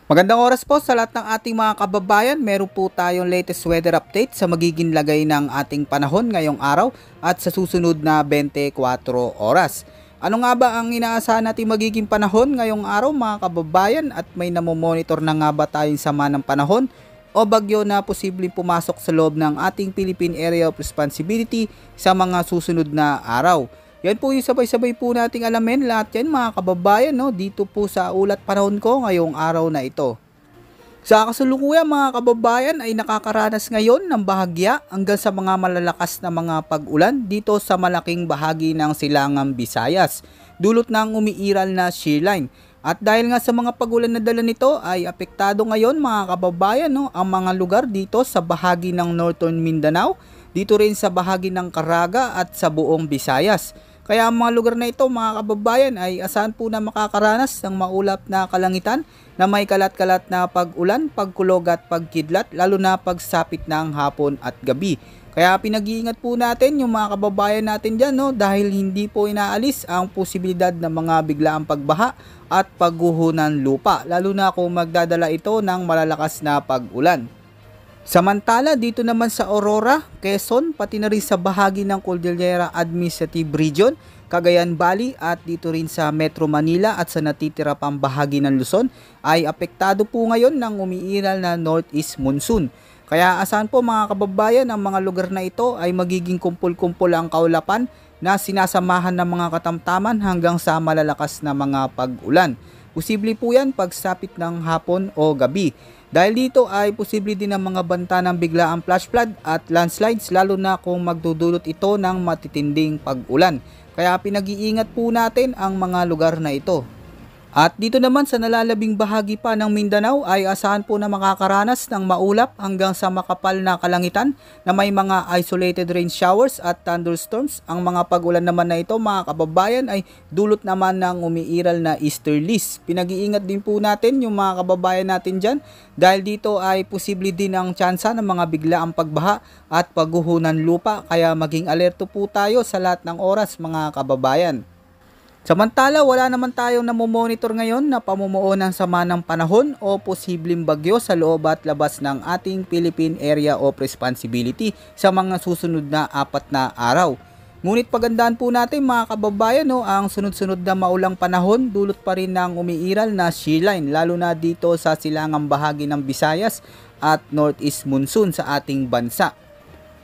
Magandang oras po sa lahat ng ating mga kababayan. Meron po tayong latest weather update sa magiging lagay ng ating panahon ngayong araw at sa susunod na 24 oras. Ano nga ba ang inaasahan natin magiging panahon ngayong araw mga kababayan, at may namomonitor na nga ba tayong sama ng panahon o bagyo na posibleng pumasok sa loob ng ating Philippine Area of Responsibility sa mga susunod na araw? Yan po yung sabay-sabay po nating alamin lahat yan mga kababayan, no, dito po sa ulat panahon ko ngayong araw na ito. Sa kasalukuyan mga kababayan ay nakakaranas ngayon ng bahagya hanggang sa mga malalakas na mga pag-ulan dito sa malaking bahagi ng Silangang Visayas, dulot ng umiiral na shear line. At dahil nga sa mga pag-ulan na dala nito ay apektado ngayon mga kababayan, no, ang mga lugar dito sa bahagi ng Northern Mindanao, dito rin sa bahagi ng Caraga at sa buong Visayas. Kaya ang mga lugar na ito mga kababayan ay asahan po na makakaranas ng maulap na kalangitan na may kalat-kalat na pag-ulan, pagkulog at pagkidlat, lalo na pagsapit ng hapon at gabi. Kaya pinag-iingat po natin yung mga kababayan natin dyan, no, dahil hindi po inaalis ang posibilidad ng mga biglaang pagbaha at pagguho ng lupa, lalo na kung magdadala ito ng malalakas na pag-ulan. Samantala dito naman sa Aurora, Quezon, pati na rin sa bahagi ng Cordillera Administrative Region, Cagayan Valley at dito rin sa Metro Manila at sa natitira pang bahagi ng Luzon ay apektado po ngayon ng umiiral na northeast monsoon. Kaya asahan po mga kababayan, ang mga lugar na ito ay magiging kumpul-kumpul ang kaulapan na sinasamahan ng mga katamtaman hanggang sa malalakas na mga pag-ulan. Posible po yan pagsapit ng hapon o gabi. Dahil dito ay posible din ang mga banta ng biglaang flash flood at landslides, lalo na kung magdudulot ito ng matitinding pag-ulan. Kaya pinag-iingat po natin ang mga lugar na ito. At dito naman sa nalalabing bahagi pa ng Mindanao ay asahan po na makakaranas ng maulap hanggang sa makapal na kalangitan na may mga isolated rain showers at thunderstorms. Ang mga pag-ulan naman na ito mga kababayan ay dulot naman ng umiiral na easterlies. Pinag-iingat din po natin yung mga kababayan natin dyan dahil dito ay posible din ang tsansa ng mga biglaang pagbaha at pagguho ng lupa, kaya maging alerto po tayo sa lahat ng oras mga kababayan. Samantala, wala naman tayong namomonitor ngayon na pamumuo ng sama ng panahon o posibleng bagyo sa loob at labas ng ating Philippine Area of Responsibility sa mga susunod na 4 na araw. Ngunit pagandaan po natin mga kababayan, no, ang sunod-sunod na maulang panahon dulot pa rin ng umiiral na shear line, lalo na dito sa silangang bahagi ng Visayas at northeast monsoon sa ating bansa.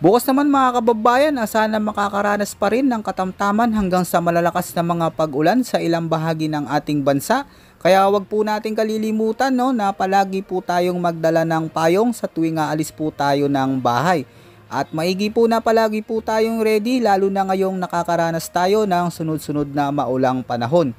Bukas naman mga kababayan, asahan na makakaranas pa rin ng katamtaman hanggang sa malalakas na mga pag-ulan sa ilang bahagi ng ating bansa. Kaya wag po natin kalilimutan, no, na palagi po tayong magdala ng payong sa tuwing aalis po tayo ng bahay. At maigi po na palagi po tayong ready, lalo na ngayong nakakaranas tayo ng sunod-sunod na maulang panahon.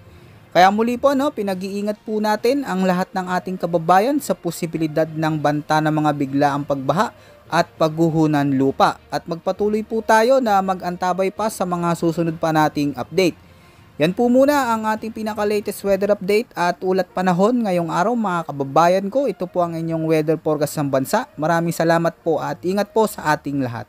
Kaya muli po, no, pinag-iingat po natin ang lahat ng ating kababayan sa posibilidad ng banta ng mga biglaang pagbaha at pagguho ng lupa. At magpatuloy po tayo na mag-antabay pa sa mga susunod pa nating update. Yan po muna ang ating pinaka-latest weather update at ulat panahon ngayong araw mga kababayan ko. Ito po ang inyong weather forecast ng bansa. Maraming salamat po at ingat po sa ating lahat.